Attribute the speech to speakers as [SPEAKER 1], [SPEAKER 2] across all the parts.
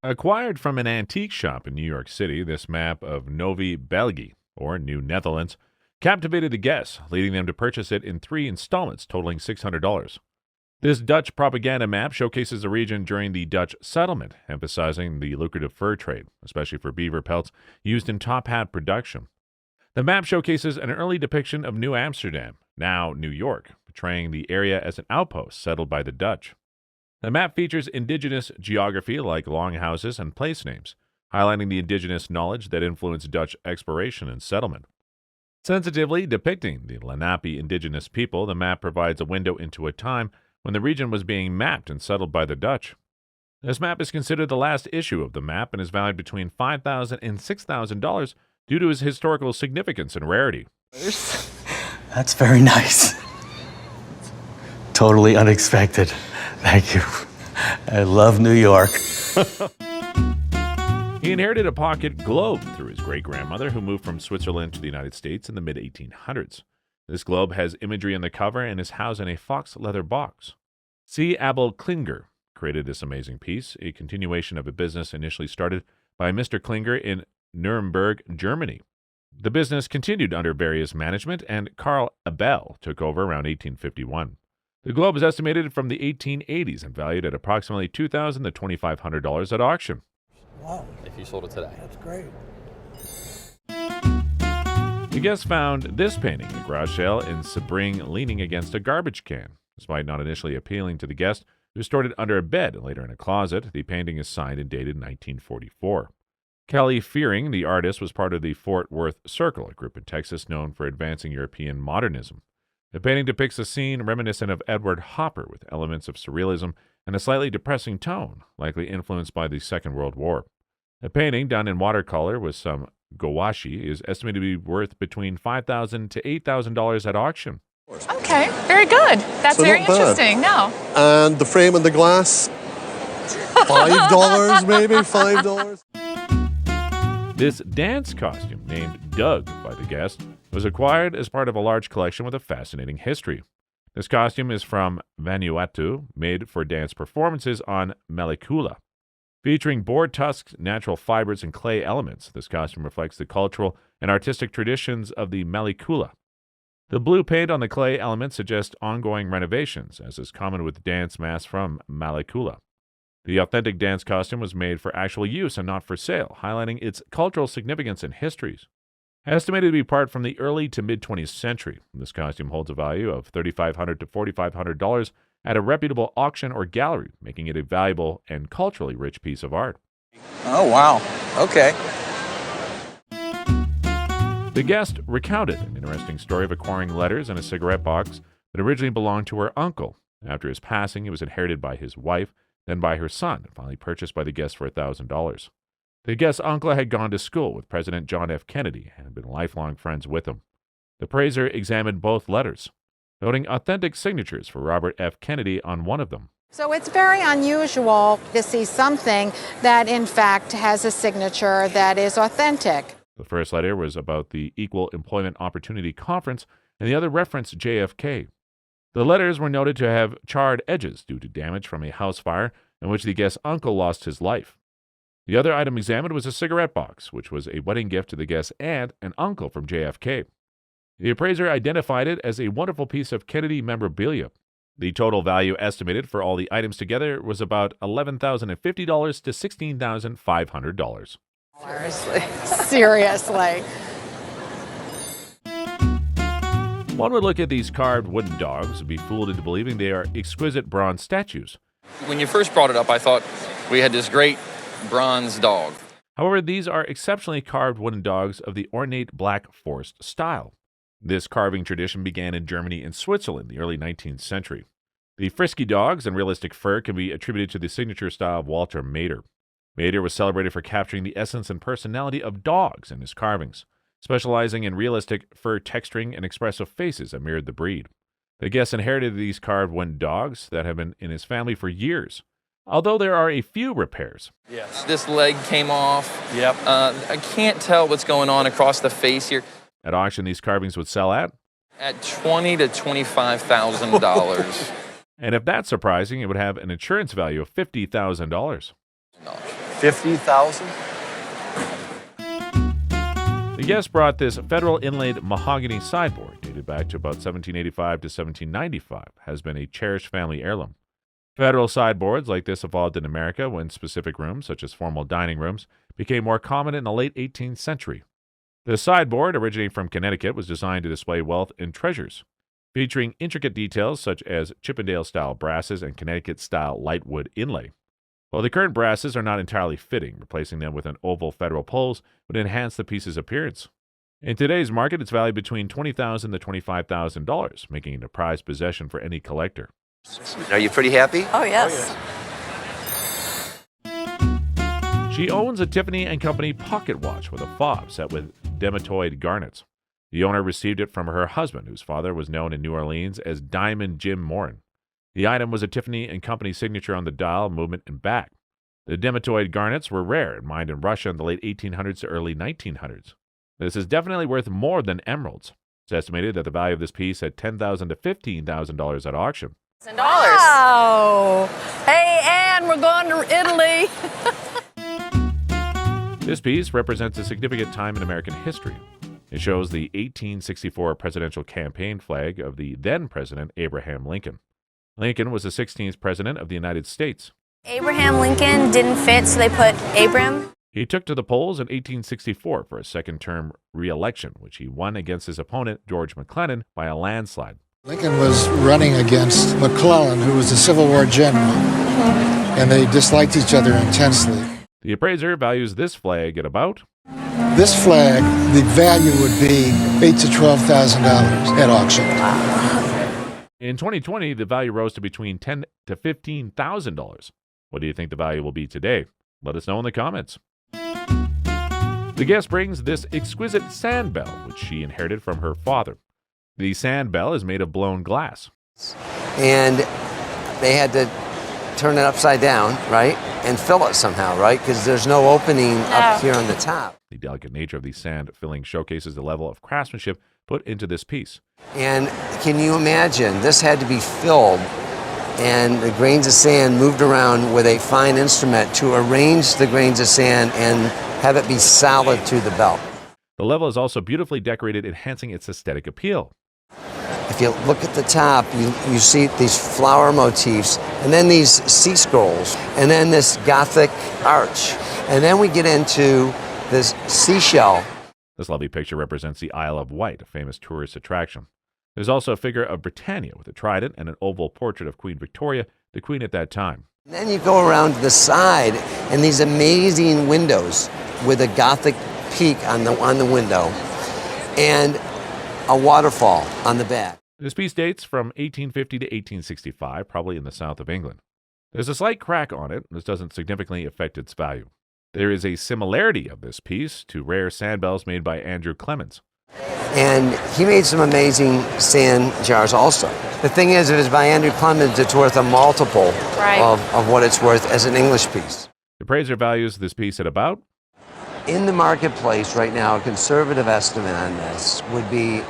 [SPEAKER 1] Acquired from an antique shop in New York City, this map of Novi Belgi, or New Netherlands, captivated the guests, leading them to purchase it in 3 installments totaling $600. This Dutch propaganda map showcases the region during the Dutch settlement, emphasizing the lucrative fur trade, especially for beaver pelts used in top hat production. The map showcases an early depiction of New Amsterdam, now New York, portraying the area as an outpost settled by the Dutch. The map features indigenous geography like longhouses and place names, highlighting the indigenous knowledge that influenced Dutch exploration and settlement. Sensitively depicting the Lenape indigenous people, the map provides a window into a time when the region was being mapped and settled by the Dutch. This map is considered the last issue of the map and is valued between $5,000 and $6,000 due to its historical significance and rarity.
[SPEAKER 2] That's very nice. Totally unexpected. Thank you. I love New York.
[SPEAKER 1] He inherited a pocket globe through his great-grandmother, who moved from Switzerland to the United States in the mid-1800s. This globe has imagery on the cover and is housed in a fox leather box. C. Abel Klinger created this amazing piece, a continuation of a business initially started by Mr. Klinger in Nuremberg, Germany. The business continued under various management, and Karl Abel took over around 1851. The globe is estimated from the 1880s and valued at approximately $2,000 to $2,500 at auction.
[SPEAKER 3] Wow,
[SPEAKER 4] If you sold it today.
[SPEAKER 3] that's great.
[SPEAKER 1] The guests found this painting at a garage sale in Sebring leaning against a garbage can. Despite not initially appealing to the guest, who stored it under a bed and later in a closet, the painting is signed and dated 1944. Kelly Fearing, the artist, was part of the Fort Worth Circle, a group in Texas known for advancing European modernism. The painting depicts a scene reminiscent of Edward Hopper with elements of surrealism and a slightly depressing tone, likely influenced by the Second World War. The painting, done in watercolor with some gouache, is estimated to be worth between $5,000 to $8,000 at auction.
[SPEAKER 5] Okay, very good. That's
[SPEAKER 6] So
[SPEAKER 5] very
[SPEAKER 6] not bad.
[SPEAKER 5] interesting. No.
[SPEAKER 6] And the frame and the glass, $5 maybe, $5.
[SPEAKER 1] This dance costume, named Doug by the guest, was acquired as part of a large collection with a fascinating history. This costume is from Vanuatu, made for dance performances on Malekula. Featuring boar tusks, natural fibers, and clay elements, this costume reflects the cultural and artistic traditions of the Malekula. The blue paint on the clay elements suggests ongoing renovations, as is common with dance masks from Malekula. The authentic dance costume was made for actual use and not for sale, highlighting its cultural significance and histories. Estimated to be part from the early to mid-20th century, this costume holds a value of $3,500 to $4,500 at a reputable auction or gallery, making it a valuable and culturally rich piece of art.
[SPEAKER 7] Oh, wow. Okay.
[SPEAKER 1] The guest recounted an interesting story of acquiring letters and a cigarette box that originally belonged to her uncle. After his passing, it was inherited by his wife, then by her son, and finally purchased by the guest for $1,000. The guest's uncle had gone to school with President John F. Kennedy and had been lifelong friends with him. The appraiser examined both letters, noting authentic signatures for Robert F. Kennedy on one of them.
[SPEAKER 8] So it's very unusual to see something that in fact has a signature that is authentic.
[SPEAKER 1] The first letter was about the Equal Employment Opportunity Conference, and the other referenced JFK. The letters were noted to have charred edges due to damage from a house fire in which the guest's uncle lost his life. The other item examined was a cigarette box, which was a wedding gift to the guest's aunt and uncle from JFK. The appraiser identified it as a wonderful piece of Kennedy memorabilia. The total value estimated for all the items together was about $11,050 to $16,500.
[SPEAKER 8] Seriously.
[SPEAKER 1] One would look at these carved wooden dogs and be fooled into believing they are exquisite bronze statues.
[SPEAKER 4] When you first brought it up, I thought we had this great bronze dog.
[SPEAKER 1] However, these are exceptionally carved wooden dogs of the ornate black forest style. This carving tradition began in Germany and Switzerland in the early 19th century. The frisky dogs and realistic fur can be attributed to the signature style of Walter Maeder. Maeder was celebrated for capturing the essence and personality of dogs in his carvings, specializing in realistic fur texturing and expressive faces that mirrored the breed. The guest inherited these carved wooden dogs that have been in his family for years, although there are a few repairs.
[SPEAKER 7] Yes.
[SPEAKER 4] This leg came off.
[SPEAKER 7] Yep.
[SPEAKER 4] I can't tell what's going on across the face here.
[SPEAKER 1] At auction, these carvings would sell at
[SPEAKER 4] $20,000 to $25,000.
[SPEAKER 1] and if that's surprising, it would have an insurance value of $50,000.
[SPEAKER 6] 50,000?
[SPEAKER 1] The guest brought this federal inlaid mahogany sideboard, dated back to about 1785 to 1795, has been a cherished family heirloom. Federal sideboards like this evolved in America when specific rooms, such as formal dining rooms, became more common in the late 18th century. The sideboard, originating from Connecticut, was designed to display wealth and treasures, featuring intricate details such as Chippendale-style brasses and Connecticut-style lightwood inlay. While the current brasses are not entirely fitting, replacing them with an oval federal poles would enhance the piece's appearance. In today's market, it's valued between $20,000 to $25,000, making it a prized possession for any collector.
[SPEAKER 3] Are you pretty happy?
[SPEAKER 9] Oh, yes.
[SPEAKER 1] She owns a Tiffany & Company pocket watch with a fob set with dematoid garnets. The owner received it from her husband, whose father was known in New Orleans as Diamond Jim Morin. The item was a Tiffany & Company signature on the dial, movement, and back. The dematoid garnets were rare and mined in Russia in the late 1800s to early 1900s. This is definitely worth more than emeralds. It's estimated that the value of this piece at $10,000 to $15,000 at auction.
[SPEAKER 9] Wow! Hey, Ann, we're going to Italy.
[SPEAKER 1] This piece represents a significant time in American history. It shows the 1864 presidential campaign flag of the then President Abraham Lincoln. Lincoln was the 16th President of the United States.
[SPEAKER 10] Abraham Lincoln didn't fit, so they put Abram.
[SPEAKER 1] He took to the polls in 1864 for a second-term re-election, which he won against his opponent, George McClellan, by a landslide.
[SPEAKER 11] Lincoln was running against McClellan, who was a Civil War general, and they disliked each other intensely.
[SPEAKER 1] The appraiser values this flag at about...
[SPEAKER 11] This flag, the value would be $8,000 to $12,000 at auction.
[SPEAKER 1] In 2020, the value rose to between $10,000 to $15,000. What do you think the value will be today? Let us know in the comments. The guest brings this exquisite sand bell, which she inherited from her father. The sand bell is made of blown glass.
[SPEAKER 3] And they had to turn it upside down, right? And fill it somehow, right? Because there's no opening up here on the top.
[SPEAKER 1] The delicate nature of the sand filling showcases the level of craftsmanship put into this piece.
[SPEAKER 3] And can you imagine, this had to be filled and the grains of sand moved around with a fine instrument to arrange the grains of sand and have it be solid to the belt.
[SPEAKER 1] The level is also beautifully decorated, enhancing its aesthetic appeal.
[SPEAKER 3] If you look at the top, you see these flower motifs, and then these sea scrolls, and then this Gothic arch. And then we get into this seashell.
[SPEAKER 1] This lovely picture represents the Isle of Wight, a famous tourist attraction. There's also a figure of Britannia with a trident and an oval portrait of Queen Victoria, the queen at that time.
[SPEAKER 3] And then you go around to the side, and these amazing windows with a Gothic peak on the window, and a waterfall on the back.
[SPEAKER 1] This piece dates from 1850 to 1865, probably in the south of England. There's a slight crack on it, and this doesn't significantly affect its value. There is a similarity of this piece to rare sand bells made by Andrew Clemens.
[SPEAKER 3] And he made some amazing sand jars also. The thing is, if it's by Andrew Clemens, it's worth a multiple of what it's worth as an English piece.
[SPEAKER 1] The appraiser values this piece at about...
[SPEAKER 3] In the marketplace right now, a conservative estimate on this would be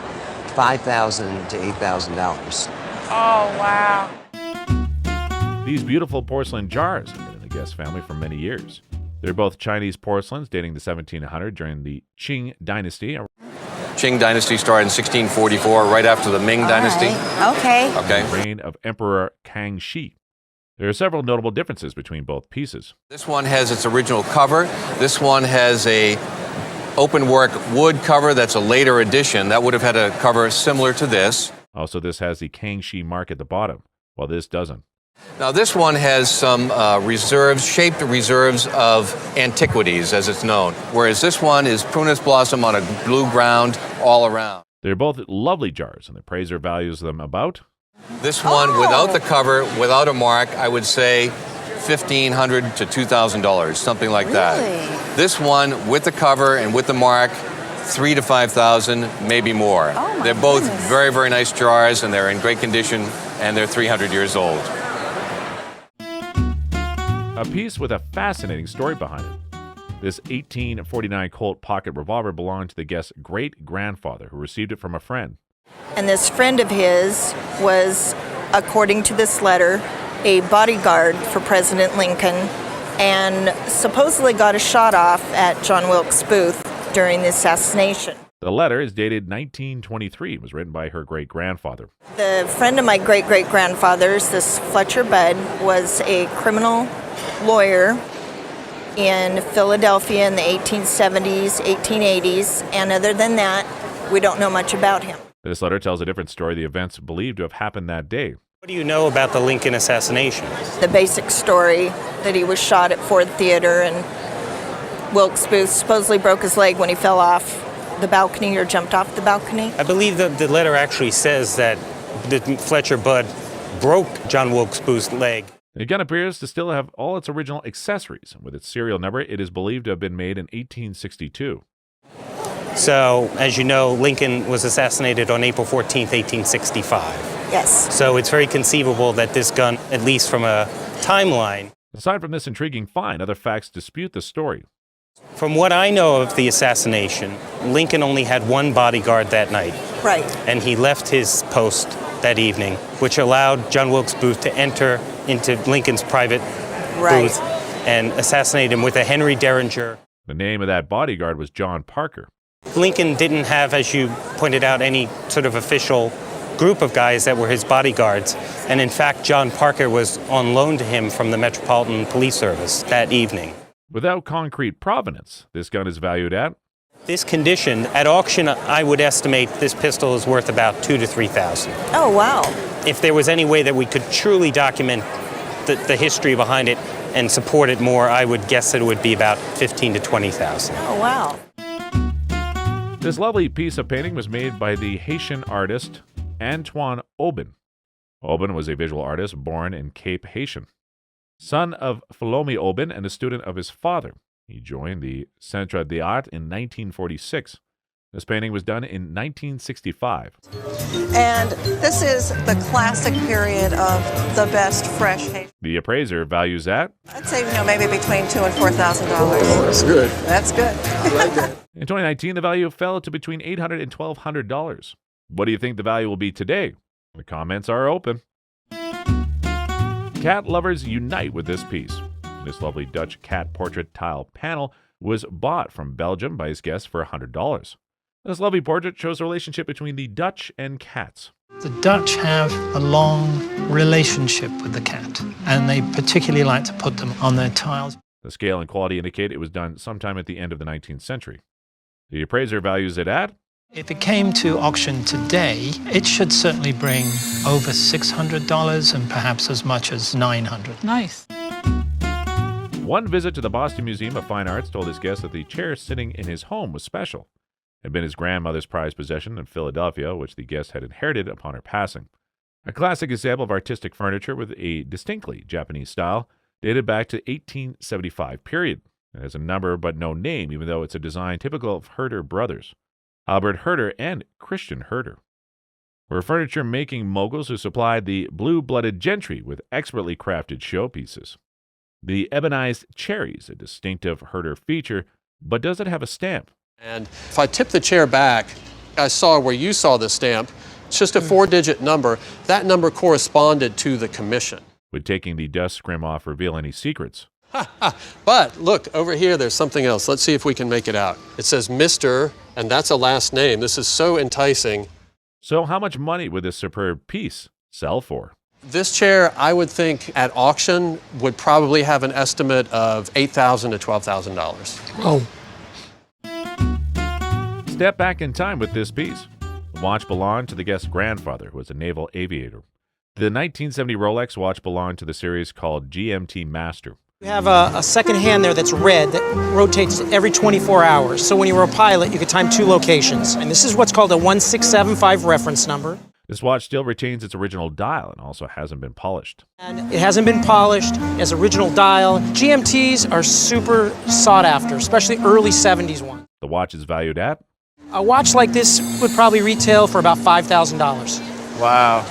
[SPEAKER 3] $5,000 to $8,000.
[SPEAKER 5] Oh, wow.
[SPEAKER 1] These beautiful porcelain jars have been in the Guest family for many years. They're both Chinese porcelains dating to 1700 during the Qing dynasty.
[SPEAKER 4] Qing dynasty started in 1644, right after the Ming dynasty.
[SPEAKER 10] Okay.
[SPEAKER 4] Okay.
[SPEAKER 1] Reign of Emperor Kangxi. There are several notable differences between both pieces.
[SPEAKER 4] This one has its original cover. This one has a open work wood cover that's a later addition. That would have had a cover similar to this.
[SPEAKER 1] Also, this has the Kangxi mark at the bottom, while this doesn't.
[SPEAKER 4] Now this one has some shaped reserves of antiquities, as it's known, whereas this one is prunus blossom on a blue ground all around.
[SPEAKER 1] They're both lovely jars, and the appraiser values them about...
[SPEAKER 4] This one, without the cover, without a mark, I would say $1,500 to $2,000, something like that. This one, with the cover and with the mark, $3,000 to $5,000, maybe more. They're both very, very nice jars, and they're in great condition, and they're 300 years old.
[SPEAKER 1] A piece with a fascinating story behind it. This 1849 Colt pocket revolver belonged to the guest's great-grandfather, who received it from a friend.
[SPEAKER 9] And this friend of his was, according to this letter, a bodyguard for President Lincoln and supposedly got a shot off at John Wilkes Booth during the assassination.
[SPEAKER 1] The letter is dated 1923. It was written by her great-grandfather.
[SPEAKER 9] The friend of my great-great-grandfather's, this Fletcher Budd, was a criminal lawyer in Philadelphia in the 1870s, 1880s, and other than that, we don't know much about him.
[SPEAKER 1] This letter tells a different story of the events believed to have happened that day.
[SPEAKER 12] What do you know about the Lincoln assassination?
[SPEAKER 9] The basic story that he was shot at Ford Theater, and Wilkes Booth supposedly broke his leg when he fell off the balcony or jumped off the balcony.
[SPEAKER 12] I believe the letter actually says that the Fletcher Budd broke John Wilkes Booth's leg.
[SPEAKER 1] The gun appears to still have all its original accessories. With its serial number, it is believed to have been made in 1862.
[SPEAKER 12] So, as you know, Lincoln was assassinated on April 14th, 1865.
[SPEAKER 9] Yes.
[SPEAKER 12] So it's very conceivable that this gun, at least from a timeline...
[SPEAKER 1] Aside from this intriguing find, other facts dispute the story.
[SPEAKER 12] From what I know of the assassination, Lincoln only had one bodyguard that night.
[SPEAKER 9] Right.
[SPEAKER 12] And he left his post that evening, which allowed John Wilkes Booth to enter into Lincoln's private booth and assassinate him with a Henry Derringer.
[SPEAKER 1] The name of that bodyguard was John Parker.
[SPEAKER 12] Lincoln didn't have, as you pointed out, any sort of official group of guys that were his bodyguards. And in fact, John Parker was on loan to him from the Metropolitan Police Service that evening.
[SPEAKER 1] Without concrete provenance, this gun is valued at?
[SPEAKER 12] This condition, at auction, I would estimate this pistol is worth about $2,000 to $3,000.
[SPEAKER 9] Oh, wow.
[SPEAKER 12] If there was any way that we could truly document the history behind it and support it more, I would guess that it would be about $15,000 to $20,000.
[SPEAKER 9] Oh, wow.
[SPEAKER 1] This lovely piece of painting was made by the Haitian artist Antoine Obin. Obin was a visual artist born in Cape Haitian. Son of Philomi Obin and a student of his father. He joined the Centre d'Art in 1946. This painting was done in 1965.
[SPEAKER 13] And this is the classic period of the best fresh Haitian.
[SPEAKER 1] The appraiser values that?
[SPEAKER 13] I'd say, maybe between $2,000 and $4,000.
[SPEAKER 6] Oh, that's good.
[SPEAKER 13] That's good.
[SPEAKER 6] I like that.
[SPEAKER 1] In 2019, the value fell to between $800 and $1,200. What do you think the value will be today? The comments are open. Cat lovers unite with this piece. This lovely Dutch cat portrait tile panel was bought from Belgium by his guest for $100. This lovely portrait shows the relationship between the Dutch and cats.
[SPEAKER 14] The Dutch have a long relationship with the cat, and they particularly like to put them on their tiles.
[SPEAKER 1] The scale and quality indicate it was done sometime at the end of the 19th century. The appraiser values it at?
[SPEAKER 14] If it came to auction today, it should certainly bring over $600 and perhaps as much as $900.
[SPEAKER 5] Nice.
[SPEAKER 1] One visit to the Boston Museum of Fine Arts told his guest that the chair sitting in his home was special. It had been his grandmother's prized possession in Philadelphia, which the guest had inherited upon her passing. A classic example of artistic furniture with a distinctly Japanese style, dated back to 1875 period. It has a number but no name, even though it's a design typical of Herder brothers, Albert Herder and Christian Herder, were furniture-making moguls who supplied the blue-blooded gentry with expertly crafted showpieces. The ebonized cherry is a distinctive Herder feature, but does it have a stamp?
[SPEAKER 6] And if I tip the chair back, I saw where you saw the stamp. It's just a 4-digit number. That number corresponded to the commission.
[SPEAKER 1] Would taking the dust scrim off reveal any secrets?
[SPEAKER 6] But look, over here, there's something else. Let's see if we can make it out. It says Mr., and that's a last name. This is so enticing.
[SPEAKER 1] So how much money would this superb piece sell for?
[SPEAKER 6] This chair, I would think, at auction, would probably have an estimate of $8,000 to $12,000.
[SPEAKER 11] Oh.
[SPEAKER 1] Step back in time with this piece. The watch belonged to the guest's grandfather, who was a naval aviator. The 1970 Rolex watch belonged to the series called GMT Master.
[SPEAKER 15] You have a second hand there that's red that rotates every 24 hours. So when you were a pilot, you could time 2 locations. And this is what's called a 1675 reference number.
[SPEAKER 1] This watch still retains its original dial and also hasn't been polished.
[SPEAKER 15] And it hasn't been polished, it has original dial. GMTs are super sought after, especially early 70s ones.
[SPEAKER 1] The watch is valued at?
[SPEAKER 15] A watch like this would probably retail for about $5,000.
[SPEAKER 7] Wow.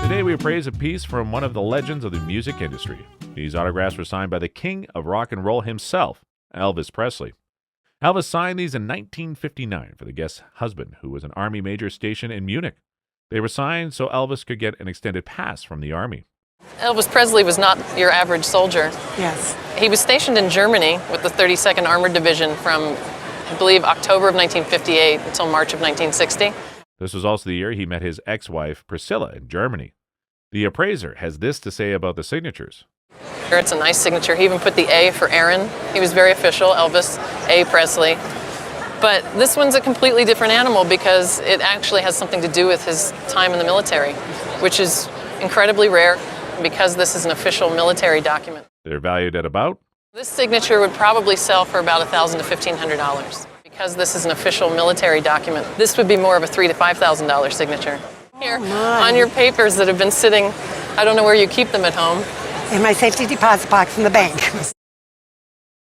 [SPEAKER 1] Today we appraise a piece from one of the legends of the music industry. These autographs were signed by the king of rock and roll himself, Elvis Presley. Elvis signed these in 1959 for the guest's husband, who was an Army major stationed in Munich. They were signed so Elvis could get an extended pass from the Army.
[SPEAKER 16] Elvis Presley was not your average soldier.
[SPEAKER 17] Yes.
[SPEAKER 16] He was stationed in Germany with the 32nd Armored Division from, I believe, October of 1958 until March of 1960.
[SPEAKER 1] This was also the year he met his ex-wife, Priscilla, in Germany. The appraiser has this to say about the signatures.
[SPEAKER 16] It's a nice signature. He even put the A for Aaron. He was very official, Elvis A. Presley. But this one's a completely different animal because it actually has something to do with his time in the military, which is incredibly rare because this is an official military document.
[SPEAKER 1] They're valued at about?
[SPEAKER 16] This signature would probably sell for about $1,000 to $1,500. Because this is an official military document, this would be more of a $3,000 to $5,000 signature. Here, on your papers that have been sitting, I don't know where you keep them at home.
[SPEAKER 17] In my safety deposit box in the bank.